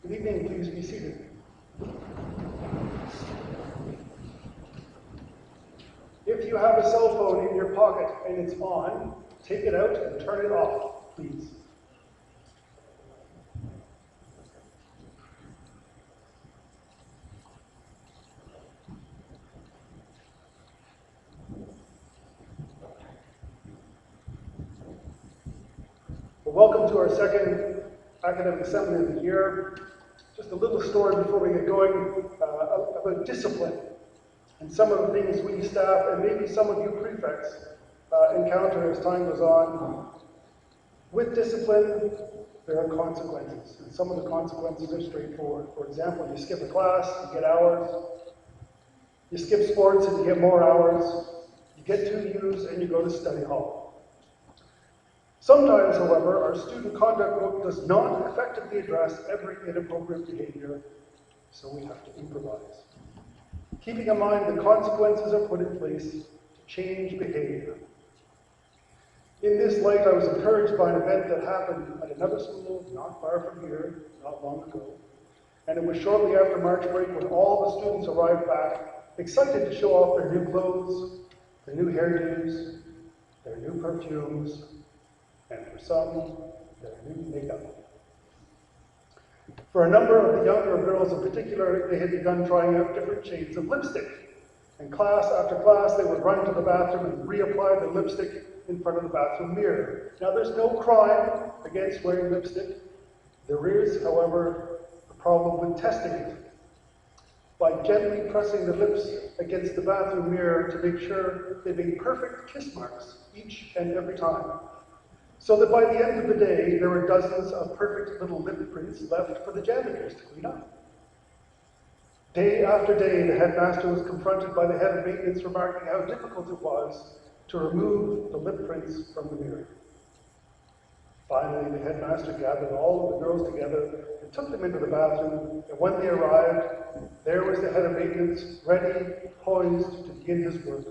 Good evening, please be seated. If you have a cell phone in your pocket and it's on, take it out and turn it off, please. Well, welcome to our second academic assembly of the year. Just a little story before we get going about discipline and some of the things we staff and maybe some of you prefects encounter as time goes on. With discipline, there are consequences, and some of the consequences are straightforward. For example, you skip a class, you get hours. You skip sports and you get more hours. You get 2 U's and you go to study hall. Sometimes, however, our student conduct book does not effectively address every inappropriate behavior, so we have to improvise. Keeping in mind the consequences are put in place to change behavior. In this light, I was encouraged by an event that happened at another school not far from here, not long ago. And it was shortly after March break when all the students arrived back, excited to show off their new clothes, their new hairdos, their new perfumes, and for some, their new makeup. For a number of the younger girls in particular, they had begun trying out different shades of lipstick. And class after class, they would run to the bathroom and reapply the lipstick in front of the bathroom mirror. Now, there's no crime against wearing lipstick. There is, however, a problem with testing it. By gently pressing the lips against the bathroom mirror to make sure they make perfect kiss marks each and every time. So that by the end of the day, there were dozens of perfect little lip prints left for the janitors to clean up. Day after day, the headmaster was confronted by the head of maintenance remarking how difficult it was to remove the lip prints from the mirror. Finally, the headmaster gathered all of the girls together and took them into the bathroom, and when they arrived, there was the head of maintenance, ready, poised to begin his work.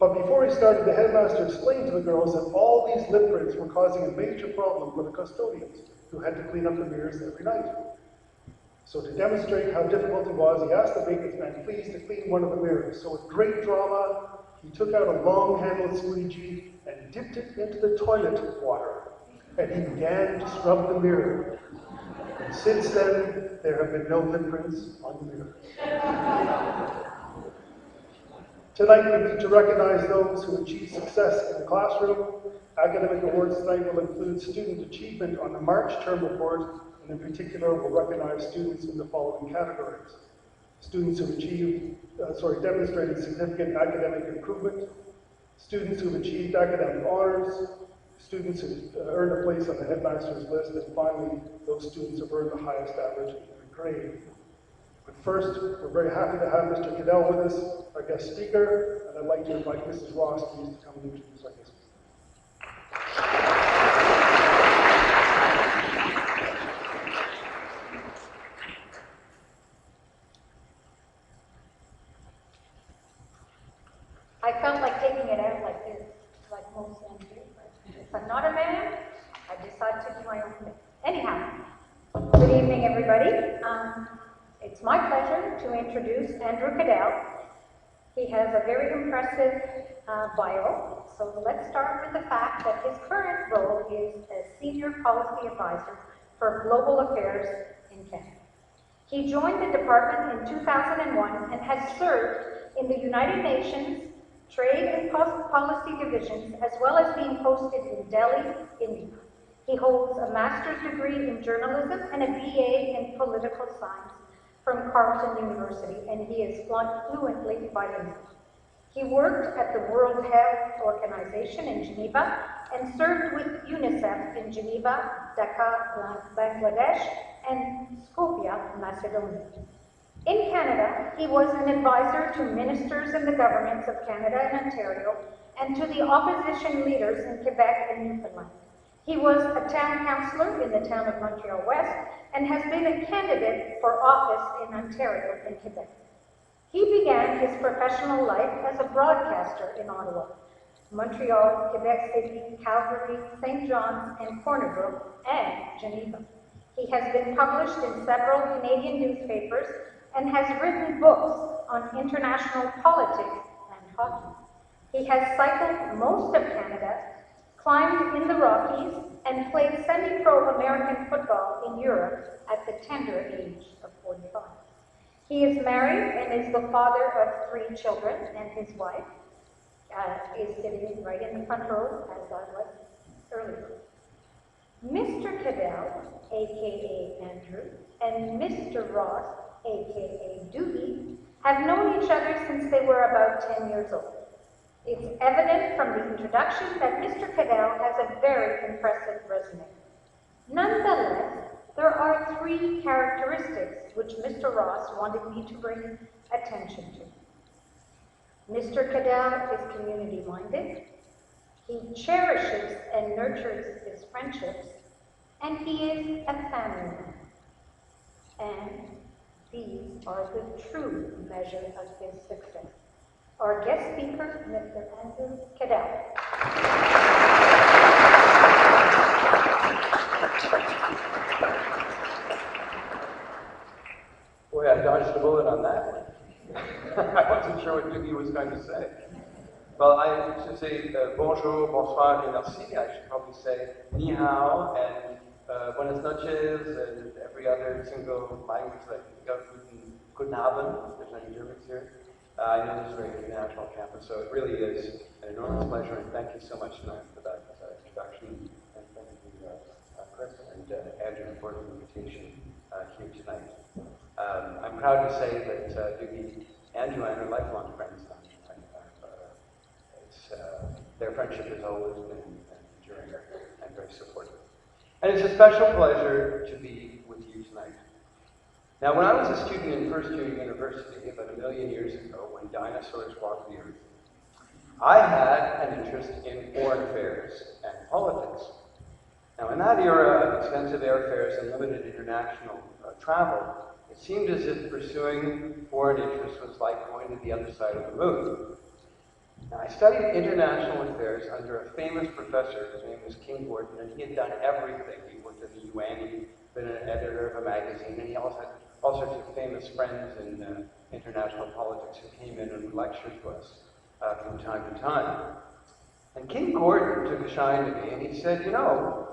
But before he started, the headmaster explained to the girls that all these lip prints were causing a major problem for the custodians, who had to clean up the mirrors every night. So to demonstrate how difficult it was, he asked the maintenance man please to clean one of the mirrors. So with great drama, he took out a long-handled squeegee and dipped it into the toilet water, and he began to scrub the mirror. And since then, there have been no lip prints on the mirror. Tonight we need to recognize those who achieve success in the classroom. Academic awards tonight will include student achievement on the March term report, and in particular will recognize students in the following categories. Students who demonstrated significant academic improvement, students who have achieved academic honors, students who earned a place on the headmaster's list, and finally, those students who have earned the highest average in every grade. But first, we're very happy to have Mr. Cadell with us, our guest speaker, and I'd like to invite Mrs. Ross, please, to come and introduce our guest speaker. I felt like taking it out like this, like most men do, but if I'm not a man, I decide to do my own thing. Anyhow, good evening, everybody. It's my pleasure to introduce Andrew Cadell. He has a very impressive bio, so let's start with the fact that his current role is as Senior Policy Advisor for Global Affairs in Canada. He joined the department in 2001 and has served in the United Nations Trade and Policy Divisions, as well as being posted in Delhi, India. He holds a master's degree in journalism and a BA in political science from Carleton University, and he is fluently bilingual. He worked at the World Health Organization in Geneva and served with UNICEF in Geneva, Dhaka, Bangladesh, and Skopje, Macedonia. In Canada, he was an advisor to ministers in the governments of Canada and Ontario, and to the opposition leaders in Quebec and Newfoundland. He was a town councillor in the town of Montreal West and has been a candidate for office in Ontario and Quebec. He began his professional life as a broadcaster in Ottawa, Montreal, Quebec City, Calgary, St. John's, and Corner Brook, and Geneva. He has been published in several Canadian newspapers and has written books on international politics and hockey. He has cycled most of Canada, climbed in the Rockies, and played semi-pro American football in Europe at the tender age of 45. He is married and is the father of 3 children, and his wife is sitting right in the front row, as I was earlier. Mr. Cadell, aka Andrew, and Mr. Ross, aka Doogie, have known each other since they were about 10 years old. It's evident from the introduction that Mr. Cadell has a very impressive resume. Nonetheless, there are 3 characteristics which Mr. Ross wanted me to bring attention to. Mr. Cadell is community-minded, he cherishes and nurtures his friendships, and he is a family man. And these are the true measure of his success. Our guest speaker, Mr. Andrew Cadell. Boy, I dodged a bullet on that one. I wasn't sure what Doogie was going to say. Well, I should say bonjour, bonsoir, et merci. I should probably say ni hao and buenas noches and every other single language that you go guten Abend, if there's any Germans here. I know this is a very international campus, so it really is an enormous pleasure, and thank you so much tonight for that introduction. And thank you, Chris and Andrew, for the invitation here tonight. I'm proud to say that Doogie and Joanne are lifelong friends. Their friendship has always been enduring and very supportive. And it's a special pleasure to be with you tonight. Now, when I was a student in first year university, about 1 million years ago, when dinosaurs walked the earth, I had an interest in foreign affairs and politics. Now, in that era of extensive airfares and limited international travel, it seemed as if pursuing foreign interests was like going to the other side of the moon. Now, I studied international affairs under a famous professor. His name was King Gordon, and he had done everything. He worked at the UN, he'd been an editor of a magazine, and he also had all sorts of famous friends in international politics who came in and lectured to us from time to time. And King Gordon took a shine to me, and he said, you know,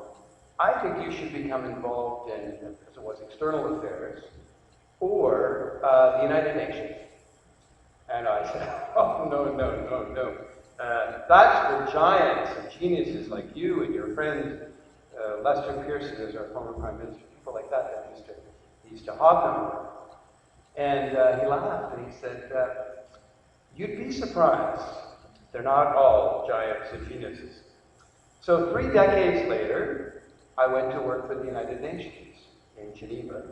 I think you should become involved in, as it was, external affairs, or the United Nations. And I said, oh, no. That's for giants and geniuses like you and your friend Lester Pearson, who's our former Prime Minister, people like that used to hobnob. And he laughed and he said, you'd be surprised. They're not all giants and geniuses. So 3 decades later, I went to work for the United Nations in Geneva,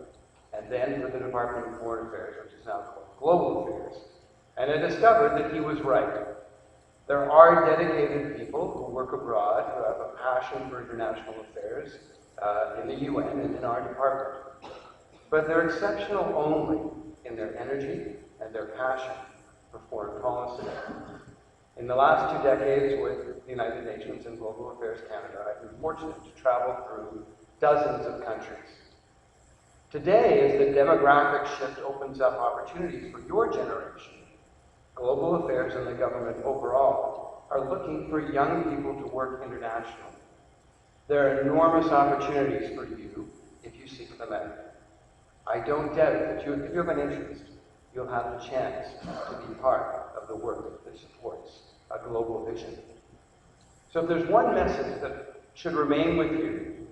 and then for the Department of Foreign Affairs, which is now called Global Affairs. And I discovered that he was right. There are dedicated people who work abroad who have a passion for international affairs in the UN and in our department. But they're exceptional only in their energy and their passion for foreign policy. In the last 2 decades with the United Nations and Global Affairs Canada, I've been fortunate to travel through dozens of countries. Today, as the demographic shift opens up opportunities for your generation, Global Affairs and the government overall are looking for young people to work internationally. There are enormous opportunities for you if you seek them out. I don't doubt that if you have an interest, you'll have the chance to be part of the work that supports a global vision. So if there's one message that should remain with you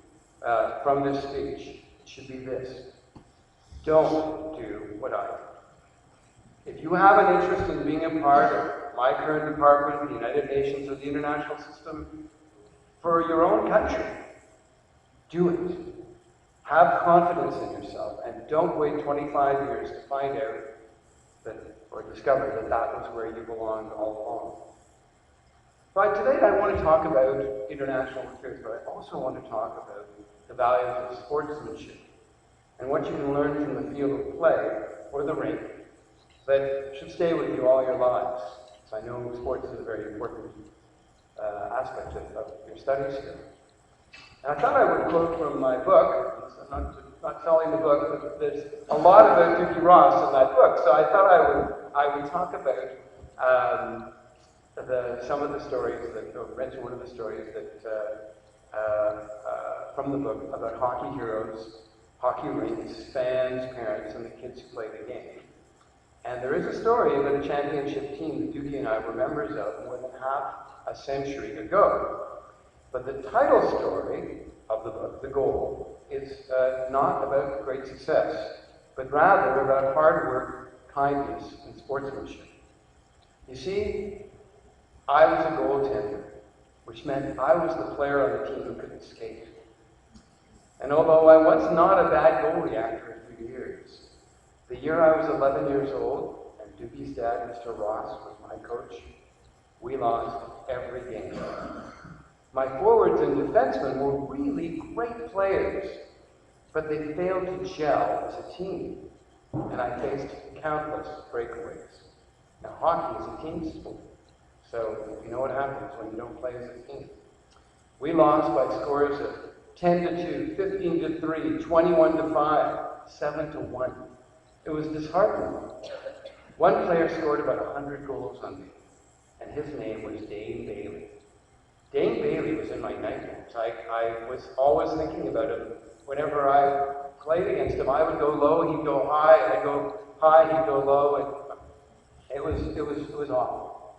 from this speech, it should be this. Don't do what I did. If you have an interest in being a part of my current department, the United Nations, or the international system, for your own country, do it. Have confidence in yourself, and don't wait 25 years to find out that, or discover that that was where you belonged all along. But today I want to talk about international affairs, but I also want to talk about the values of sportsmanship and what you can learn from the field of play or the rink that should stay with you all your lives. So I know sports is a very important aspect of your studies here. And I thought I would quote from my book, not to not selling the book, but there's a lot about Dookie Ross in that book. So I thought I would talk about some of the stories or mention one of the stories that from the book about hockey heroes, hockey rinks, fans, parents, and the kids who play the game. And there is a story about a championship team that Dookie and I were members of more than half a century ago. But the title story of the book, The Goal, is not about great success, but rather about hard work, kindness, and sportsmanship. You see, I was a goaltender, which meant I was the player on the team who couldn't skate. And although I was not a bad goalie after a few years, the year I was 11 years old, and Dookie's dad, Mr. Ross, was my coach, we lost every game. My forwards and defensemen were really great players, but they failed to gel as a team, and I faced countless breakaways. Now, hockey is a team sport, so you know what happens when you don't play as a team. We lost by scores of 10-2, 15-3, 21-5, 7-1. It was disheartening. One player scored about 100 goals on me, and his name was Dane Bailey. Dane Bailey was in my nightmares. I was always thinking about him. Whenever I played against him, I would go low, he'd go high, I'd go high, he'd go low, and it was awful.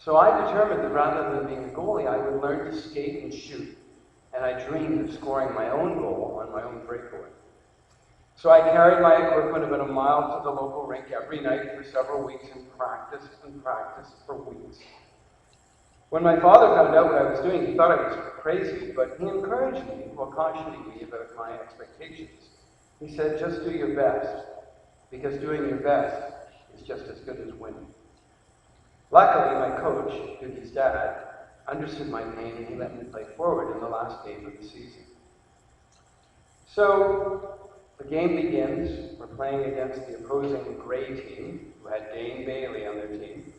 So I determined that rather than being a goalie, I would learn to skate and shoot. And I dreamed of scoring my own goal on my own breakaway. So I carried my equipment about a mile to the local rink every night for several weeks and practiced for weeks. When my father found out what I was doing, he thought I was crazy, but he encouraged me while cautioning me about my expectations. He said, just do your best, because doing your best is just as good as winning. Luckily, my coach, Dookie's dad, understood my pain and he let me play forward in the last game of the season. So, the game begins. We're playing against the opposing Grey team, who had Dane Bailey on their team.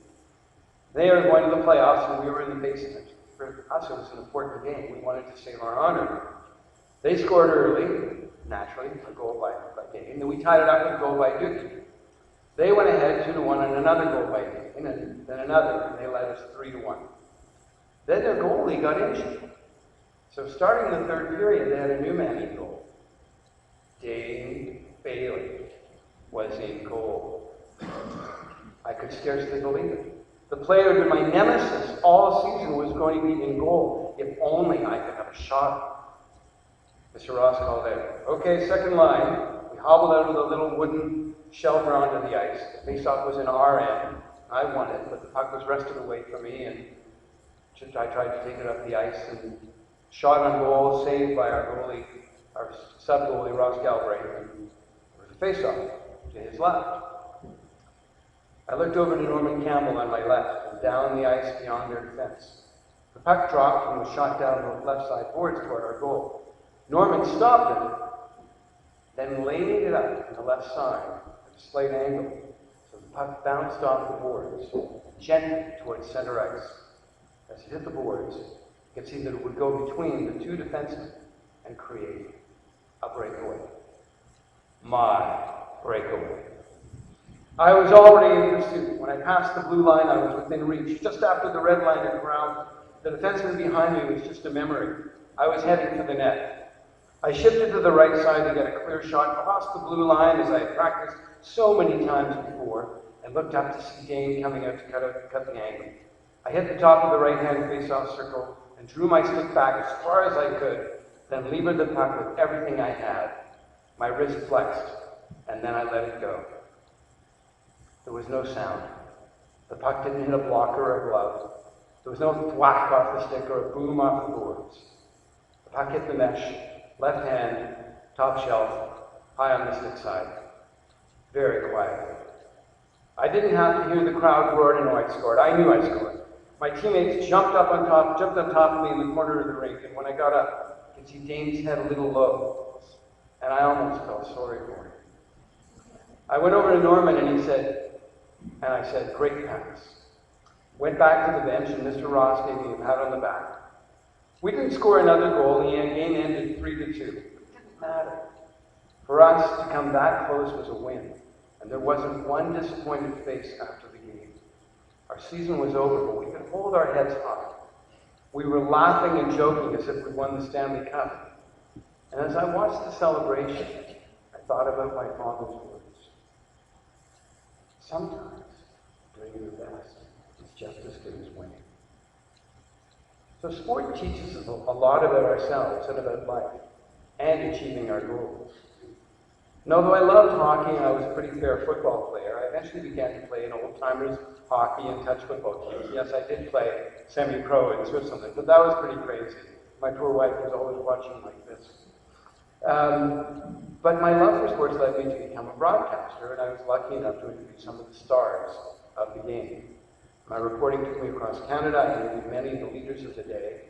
They are going to the playoffs, and we were in the basement. For us, it was an important game. We wanted to save our honor. They scored early, naturally, a goal by Dane, and we tied it up with a goal by Dookie. They went ahead 2-1 and another goal by Dane, and then another, and they led us 3-1. Then their goalie got injured. So starting the third period, they had a new man in goal. Dane Bailey was in goal. I could scarcely believe it. The player who had been my nemesis all season was going to be in goal. If only I could have a shot. Mr. Ross called out, okay, second line. We hobbled out of the little wooden shelter onto the ice. The face-off was in our end. I won it, but the puck was wrested away from me, and I tried to take it up the ice and shot on goal, saved by our goalie, our sub-goalie, Ross Galbraith, and it was a face-off to his left. I looked over to Norman Campbell on my left and down the ice beyond their defense. The puck dropped and was shot down the left side boards toward our goal. Norman stopped it, then laid it up on the left side at a slight angle, so the puck bounced off the boards, gently towards center ice. As it hit the boards, you could see that it would go between the two defensemen and create a breakaway. My breakaway. I was already in pursuit. When I passed the blue line, I was within reach. Just after the red line had ground, the defenseman behind me was just a memory. I was heading for the net. I shifted to the right side to get a clear shot across the blue line as I had practiced so many times before, and looked up to see Dane coming out to cut the angle. I hit the top of the right-hand face-off circle and drew my stick back as far as I could, then levered the puck with everything I had. My wrist flexed, and then I let it go. There was no sound. The puck didn't hit a blocker or a glove. There was no thwack off the stick or a boom off the boards. The puck hit the mesh, left hand, top shelf, high on the stick side. Very quietly. I didn't have to hear the crowd roar to know I scored. I knew I scored. My teammates jumped on top of me in the corner of the rink, and when I got up, I could see Dane's head a little low, and I almost felt sorry for him. I went over to Norman, and I said, great pass. Went back to the bench, and Mr. Ross gave me a pat on the back. We didn't score another goal, and the game ended 3-2. It didn't matter. For us to come that close was a win, and there wasn't one disappointed face after the game. Our season was over, but we could hold our heads high. We were laughing and joking as if we'd won the Stanley Cup. And as I watched the celebration, I thought about my father's words. Sometimes doing your best is just as good as winning. So sport teaches us a lot about ourselves and about life and achieving our goals. And although I loved hockey and I was a pretty fair football player, I eventually began to play in old-timers hockey and touch football teams. Yes, I did play semi-pro in Switzerland, but that was pretty crazy. My poor wife was always watching like this. But my love for sports led me to become a broadcaster, and I was lucky enough to interview some of the stars of the game. My reporting took me across Canada. I interviewed many of the leaders of the day,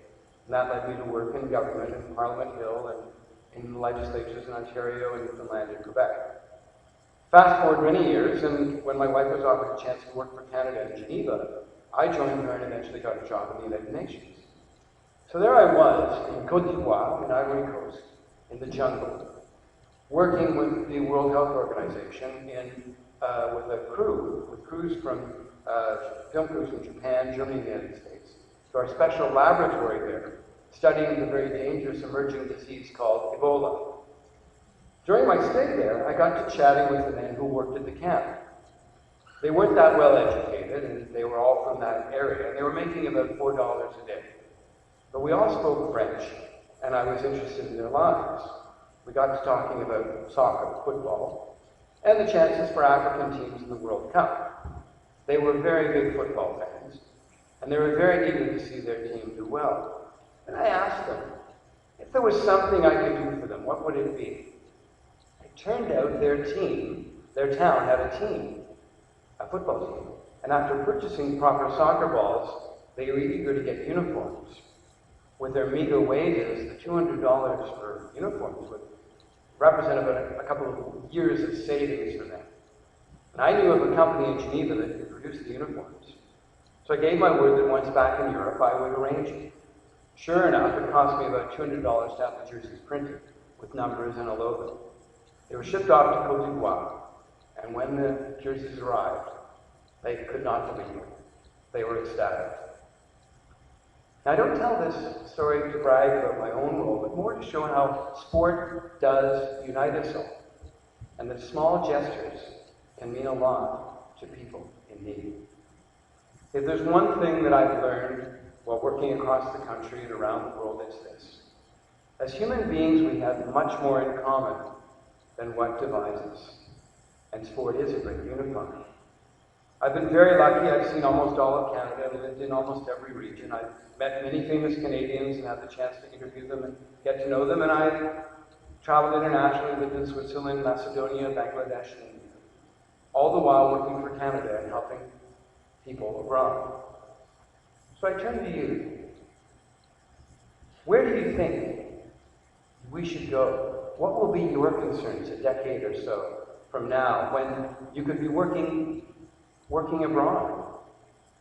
and that led me to work in government in Parliament Hill and in legislatures in Ontario and Newfoundland and Quebec. Fast forward many years, and when my wife was offered a chance to work for Canada in Geneva, I joined her and eventually got a job in the United Nations. So there I was, in Côte d'Ivoire, in Ivory Coast, in the jungle, working with the World Health Organization with a crew, with crews from film crews from Japan, Germany, and the United States, to our special laboratory there, studying the very dangerous emerging disease called Ebola. During my stay there, I got to chatting with the men who worked at the camp. They weren't that well educated, and they were all from that area, and they were making about $4 a day. But we all spoke French, and I was interested in their lives. We got to talking about soccer, football, and the chances for African teams in the World Cup. They were very big football fans, and they were very eager to see their team do well. And I asked them, if there was something I could do for them, what would it be? It turned out their town had a team, a football team, and after purchasing proper soccer balls, they were eager to get uniforms. With their meager wages, the $200 for uniforms would represent about a couple of years of savings for them. And I knew of a company in Geneva that could produce the uniforms. So I gave my word that once back in Europe, I would arrange it. Sure enough, it cost me about $200 to have the jerseys printed, with numbers and a logo. They were shipped off to Côte d'Ivoire, and when the jerseys arrived, they could not believe it. They were ecstatic. Now, I don't tell this story to brag about my own role, but more to show how sport does unite us all, and that small gestures can mean a lot to people in need. If there's one thing that I've learned while working across the country and around the world, it's this. As human beings, we have much more in common than what divides us, and sport is a great unifier. I've been very lucky. I've seen almost all of Canada and lived in almost every region. I've met many famous Canadians and had the chance to interview them and get to know them, and I've traveled internationally, lived in Switzerland, Macedonia, Bangladesh, and India, all the while working for Canada and helping people abroad. So I turn to you. Where do you think we should go? What will be your concerns a decade or so from now when you could be working abroad,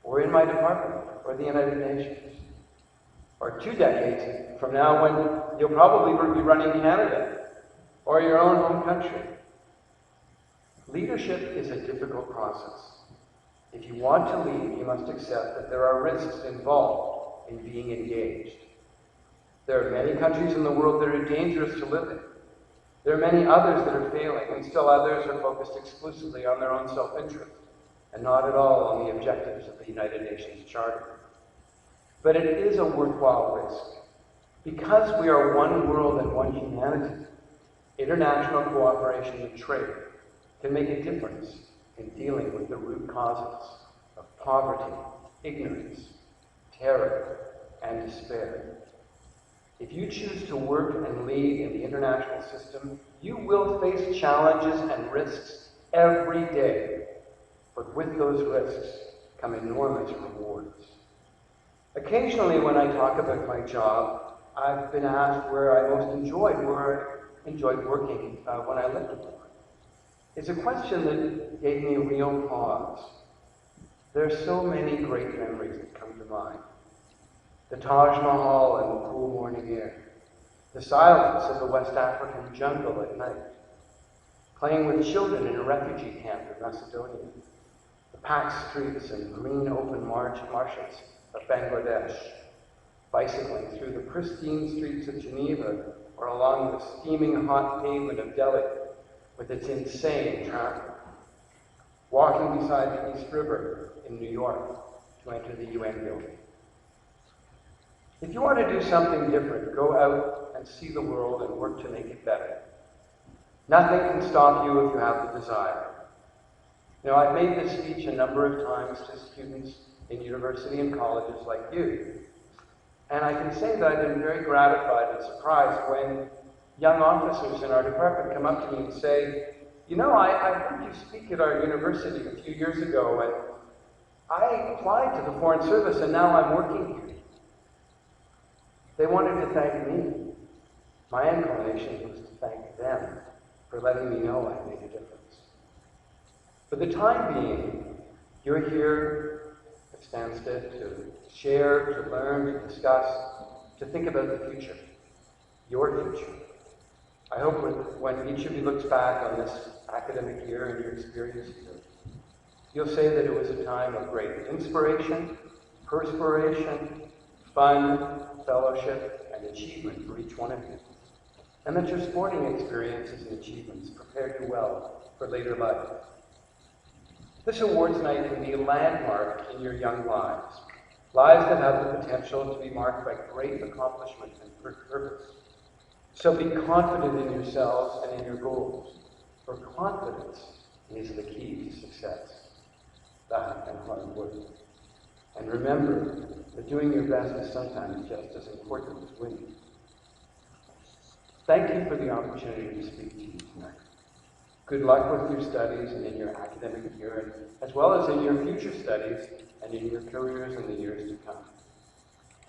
or in my department, or the United Nations? Or 2 decades from now when you'll probably be running Canada, or your own home country. Leadership is a difficult process. If you want to lead, you must accept that there are risks involved in being engaged. There are many countries in the world that are dangerous to live in. There are many others that are failing, and still others are focused exclusively on their own self-interest, and not at all on the objectives of the United Nations Charter. But it is a worthwhile risk. Because we are one world and one humanity, international cooperation and trade can make a difference in dealing with the root causes of poverty, ignorance, terror, and despair. If you choose to work and lead in the international system, you will face challenges and risks every day. But with those risks come enormous rewards. Occasionally when I talk about my job, I've been asked where I most enjoyed working when I lived abroad. It's a question that gave me a real pause. There are so many great memories that come to mind. The Taj Mahal and the cool morning air. The silence of the West African jungle at night. playing with children in a refugee camp in Macedonia, the packed streets and green open marshes of Bangladesh, bicycling through the pristine streets of Geneva or along the steaming hot pavement of Delhi with its insane traffic, walking beside the East River in New York to enter the UN building. If you want to do something different, go out and see the world and work to make it better. Nothing can stop you if you have the desire. You know, I've made this speech a number of times to students in university and colleges like you. And I can say that I've been very gratified and surprised when young officers in our department come up to me and say, you know, I heard you speak at our university a few years ago, and I applied to the Foreign Service, and now I'm working here. They wanted to thank me. My inclination was to thank them for letting me know I made a difference. For the time being, you're here at Stanstead to share, to learn, to discuss, to think about the future, your future. I hope when each of you looks back on this academic year and your experience here, you'll say that it was a time of great inspiration, perspiration, fun, fellowship, and achievement for each one of you. And that your sporting experiences and achievements prepared you well for later life. This awards night can be a landmark in your young lives, lives that have the potential to be marked by great accomplishment and purpose. So be confident in yourselves and in your goals, for confidence is the key to success. That and hard work. And remember that doing your best is sometimes just as important as winning. Thank you for the opportunity to speak to you tonight. Good luck with your studies and in your academic year, as well as in your future studies and in your careers in the years to come.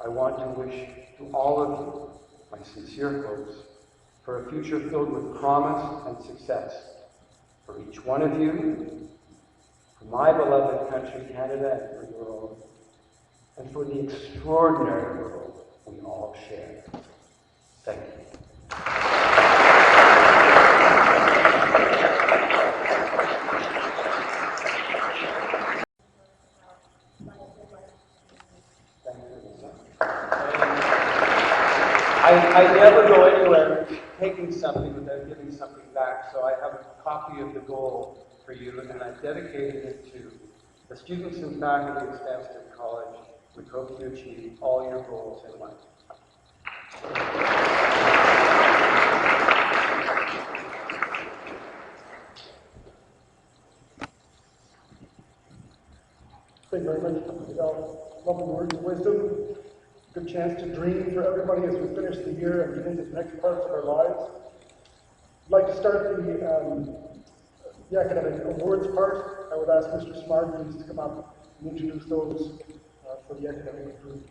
I want to wish to all of you my sincere hopes for a future filled with promise and success for each one of you, for my beloved country, Canada, and for your own, and for the extraordinary world we all share. Thank you. I never go anywhere taking something without giving something back, so I have a copy of the goal for you, and I've dedicated it to the students and faculty at Stanstead College. We hope you achieve all your goals in life. Thank you very much, Miguel. Lovely words of wisdom. Good chance to dream for everybody as we finish the year and get into the next parts of our lives. I'd like to start the academic awards part. I would ask Mr. Smart please to come up and introduce those for the academic group.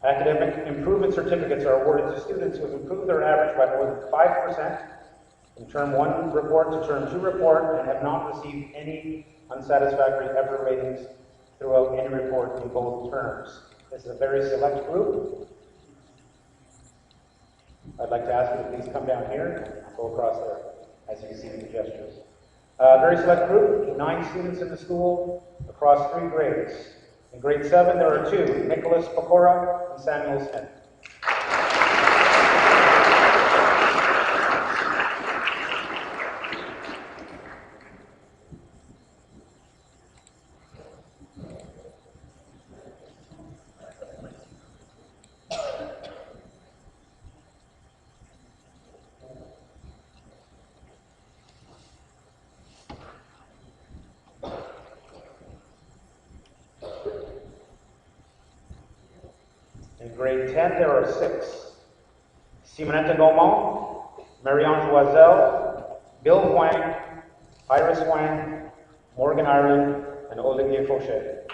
Academic improvement certificates are awarded to students who have improved their average by more than 5% from term 1 report to term 2 report and have not received any unsatisfactory effort ratings throughout any report in both terms. This is a very select group. I'd like to ask you to please come down here and go across there, as you can see in the gestures. Very select group, 9 students in the school across 3 grades. In grade 7, there are 2, Nicholas Pecora and Samuel Smith. In grade 10, there are 6. Simonetta Gaumont, Marie-Ange Loisel, Bill Huang, Iris Wang, Morgan Ireland, and Olivier Fauchet.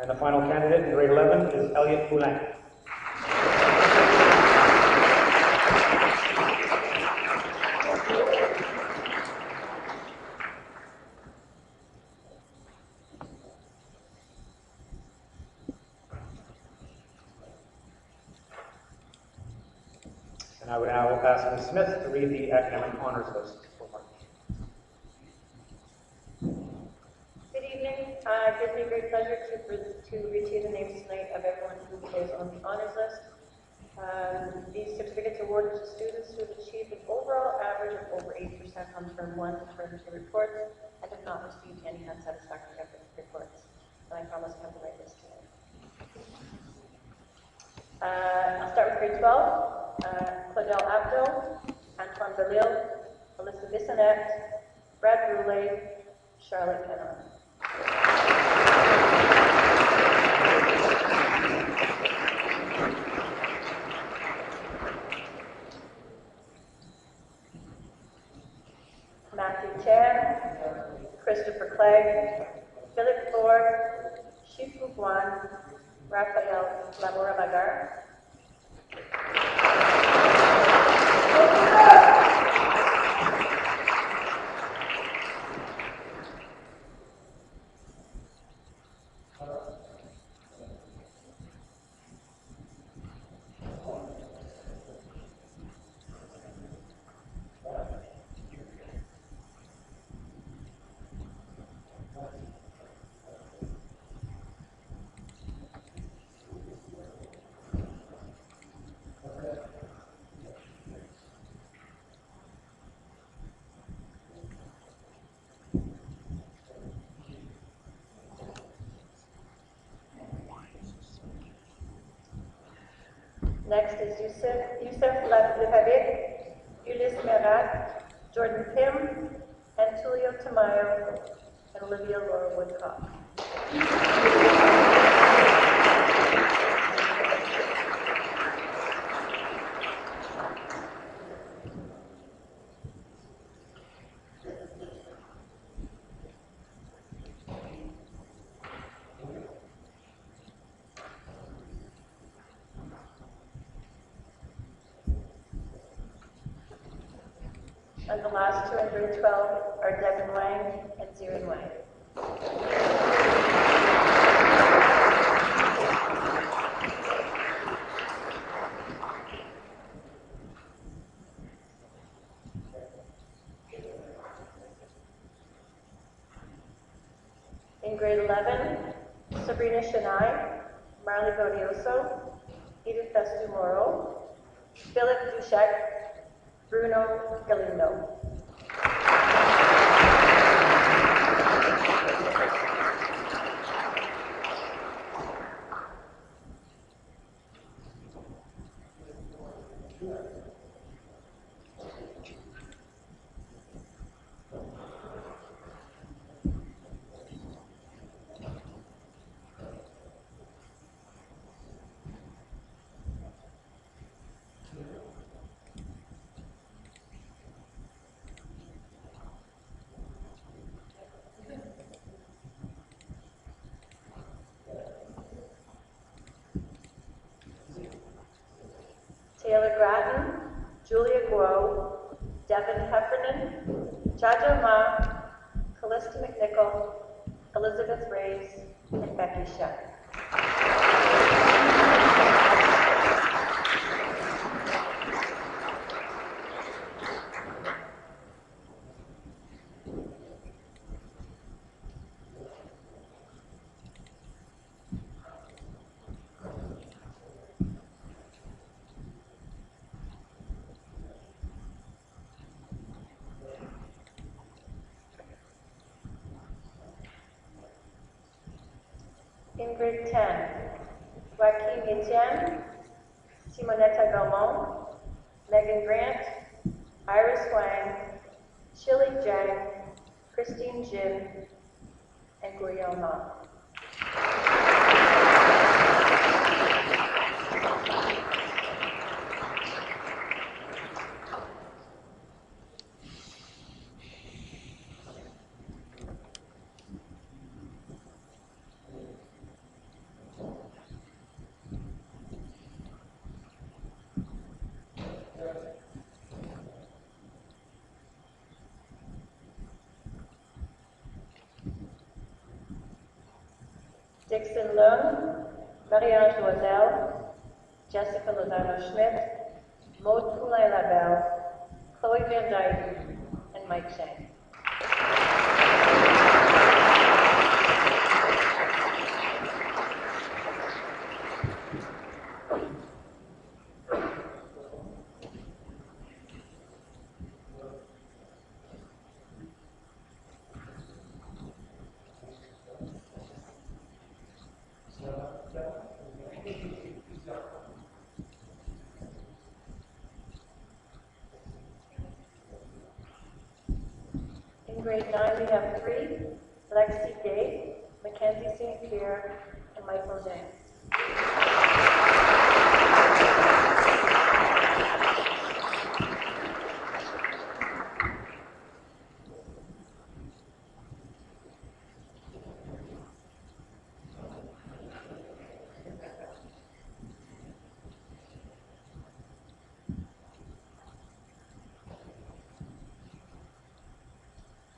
And the final candidate in grade 11 is Elliot Poulin. And I would now ask Ms. Smith to read the academic honors list for March. Good evening. It gives me great pleasure to read to you the names tonight of everyone who is on the honors list. These certificates are awarded to students who have achieved an overall average of over 80% on term 1 and term 2 reports and have not received any unsatisfactory reports. And I promise to have the right list tonight. I'll start with grade 12. Claudel Abdo, Antoine Belil, Alyssa Bissonnette, Brad Brule, Charlotte Kenner. Matthew Chan, Christopher Clegg, Philip Ford, Shifu Guan, Raphael Lamouravagar. Next is Youssef Lefebvre, Ulysse Merat, Jordan Pym, Antulio Tamayo, and Olivia Laura Woodcock. And the last two in grade 12 are Devin Wang and Zirin Wang. In grade 11, Sabrina Chennai, Marley Gaudioso, Edith Festu-Moro, Philip Duchek, Bruno Galindo. Taylor Grattan, Julia Guo, Devin Heffernan, Jaja Ma, Callista McNichol, Elizabeth Reyes, and Becky Shen. In grade 10, Joaquin Etienne, Simonetta Gaumont, Megan Grant, Iris Wang, Chili Zhang, Christine Jin, and Guiyao Ma. Dixon Leung, Marie-Ange Loisel, Jessica Lozano-Schmidt, Maud Poulain-Labelle, Chloe Van Dyke, and Mike Chang. In grade 9, we have 3, Lexi Day, Mackenzie St. Pierre, and Michael James.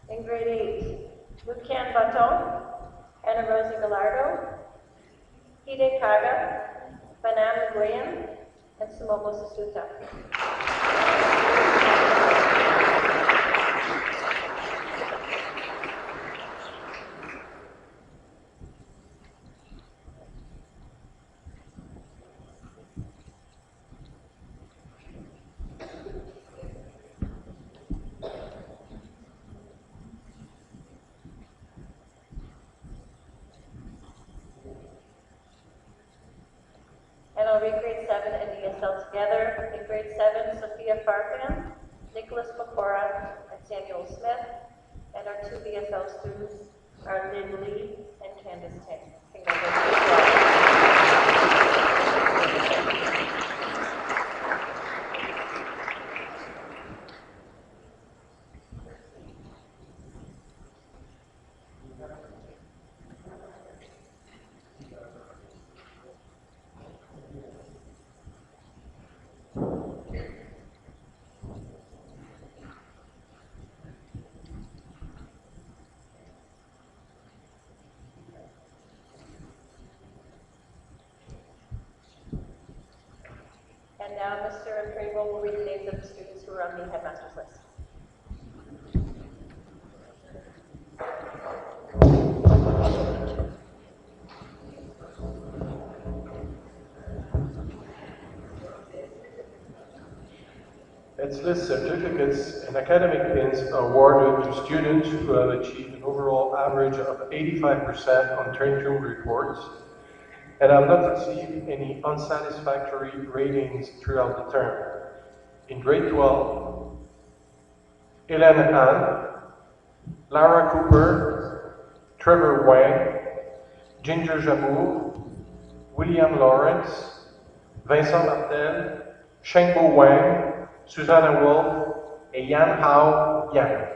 In grade 8, Lucan Baton, Anna Rosie Gallardo, Hide Kaga, Banam Nguyen, and Sumomo Susuta. And I'll read grade 7 and ESL together. In grade 7, Sophia Farfan, Nicholas Pecora, and Samuel Smith. And our 2 ESL students are Lynn Lee and Candace Tang. Congratulations. And now Mr. Primo will read the names of the students who are on the headmaster's list. Its list certificates and academic pins are awarded to students who have achieved an overall average of 85% on term reports and have not received any unsatisfactory ratings throughout the term. In grade 12, Hélène Ann, Lara Cooper, Trevor Wang, Ginger Jamour, William Lawrence, Vincent Martel, Shengbo Wang, Susanna Wolf, et Yan Hao Yang.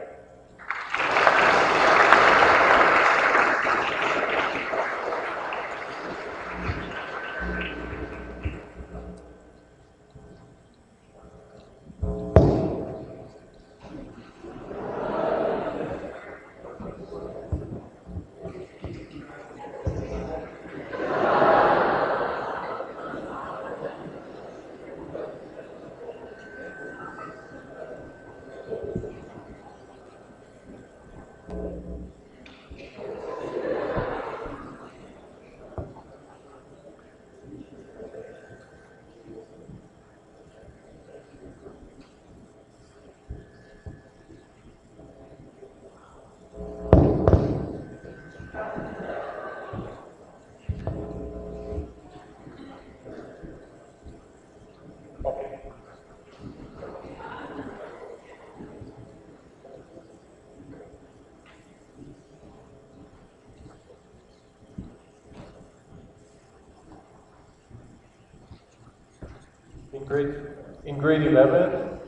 In grade 11,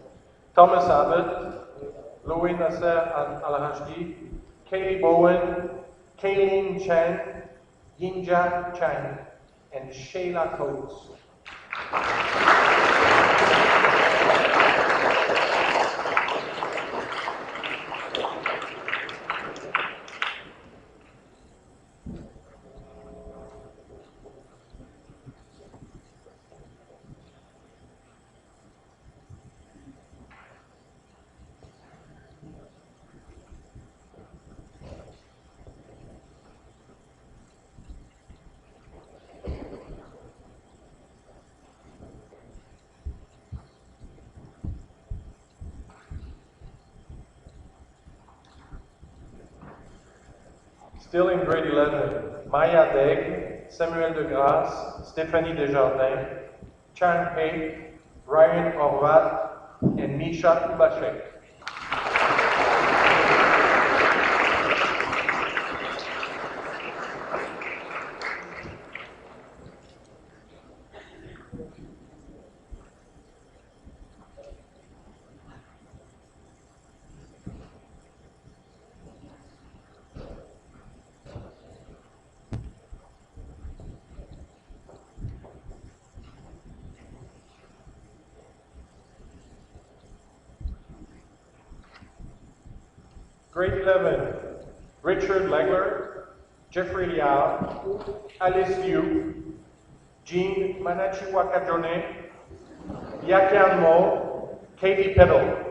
Thomas Abbott, Louis Nasser Al-Hajdi, Kaylee Bowen, Kayleen Chen, Yinja Chang, and Shayla Coates. Still in grade 11, Maya Daigle, Samuel Degrasse, Stéphanie Desjardins, Chan Pei, Ryan Horvat, and Misha Kubashek. Grade 11, Richard Legler, Jeffrey Liao, Alice Liu, Jean Manachiwakajone, Yakian Mo, Katie Peddle.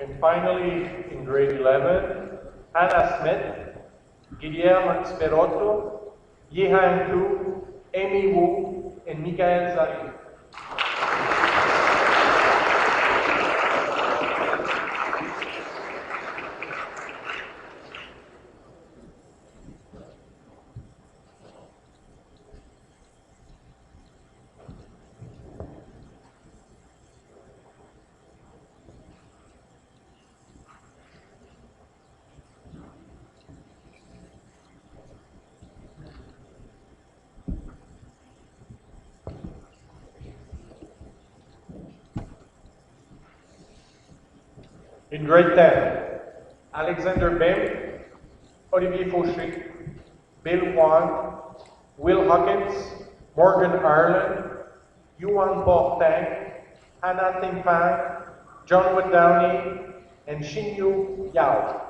And finally, in grade 11, Anna Smith, Guillermo Sperotto, Yehan Tu, Amy Wu, and Mikael Zari. In grade 10, Alexander Bem, Olivier Fauché, Bill Wang, Will Hawkins, Morgan Ireland, Yuan Portang, Hannah Timpang, John Wood Downey, and Xinyu Yao.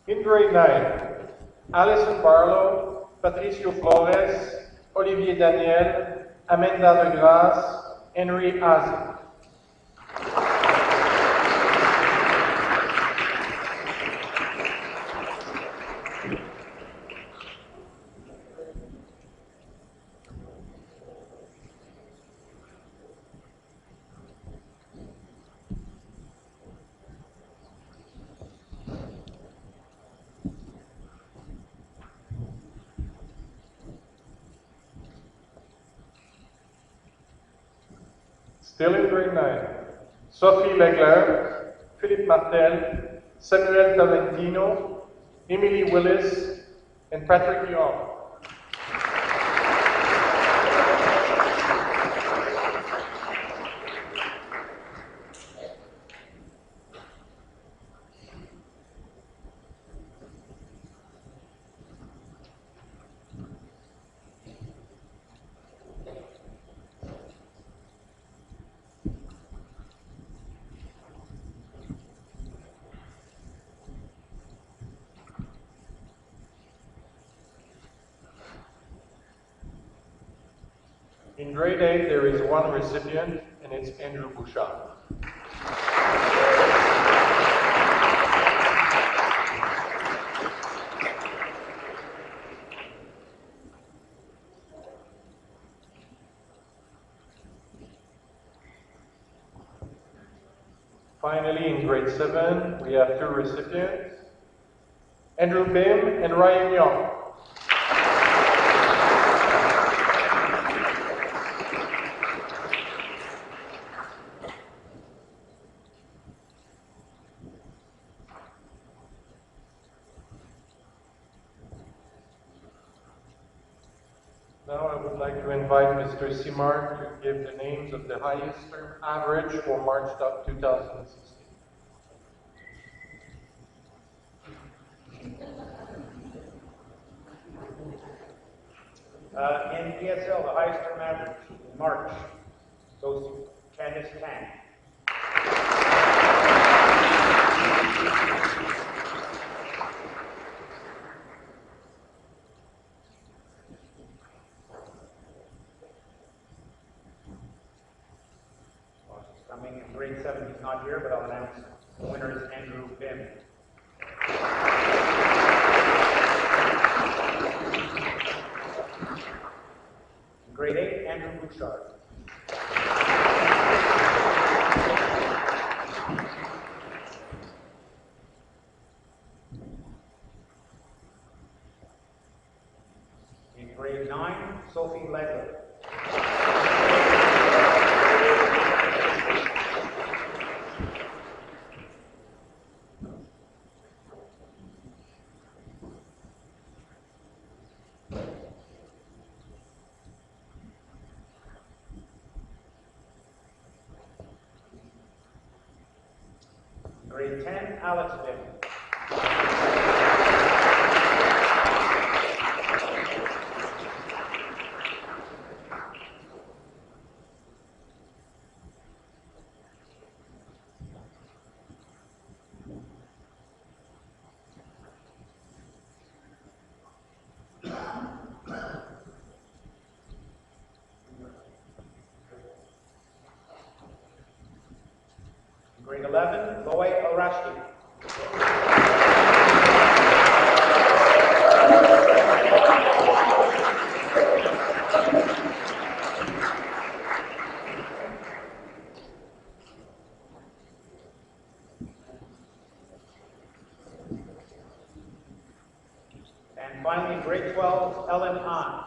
In grade 9, Alison Barlow, Patricio Flores, Olivier Daniel, Amanda de Grasse, Henry Azi. Still in grade 9, Sophie Legler, Philippe Martel, Samuel Tolentino, Emily Willis, and Patrick Young. In grade 8, there is one recipient, and it's Andrew Bouchard. Finally, in grade 7, we have two recipients, Andrew Bim, and Ryan Young. Now I would like to invite Mr. Simard to give the names of the highest term average for March 2016. In ESL, the highest term average in March goes to Candice Tang. She's coming in grade 7. He's not here, but I'll announce the winner is Andrew Bim. In grade 8, Andrew Bouchard. In grade 9, Sophie Ledler. Grade 10, Alex Bim. Grade 11, Loy Arashki. And finally, grade 12, Ellen Hahn.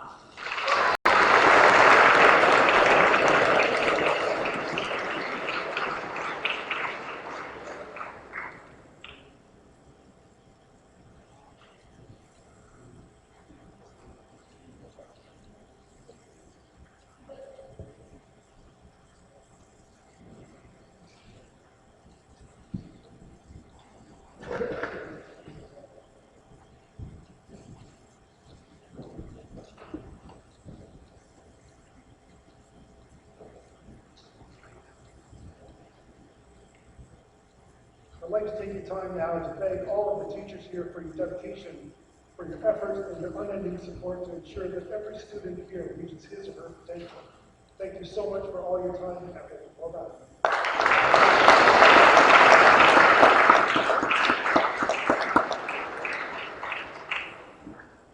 I'd like to take the time now to thank all of the teachers here for your dedication, for your efforts, and your unending support to ensure that every student here reaches his or her potential. Thank you so much for all your time and effort. Well done.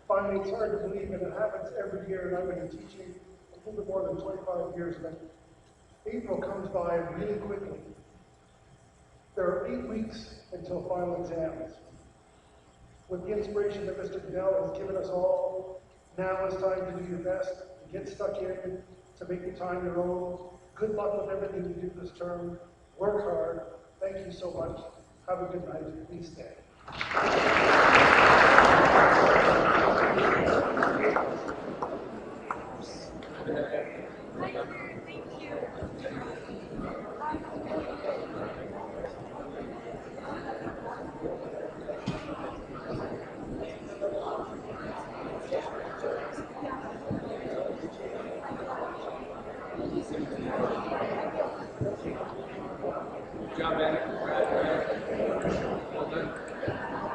Finally, it's hard to believe, and it happens every year, and I've been teaching a little bit more than 25 years, but April comes by really quickly. There are 8 weeks until final exams. With the inspiration that Mr. Goodell has given us all, now is time to do your best, to get stuck in, to make the time your own. Good luck with everything you do this term. Work hard. Thank you so much. Have a good night. Please stay. Thank you.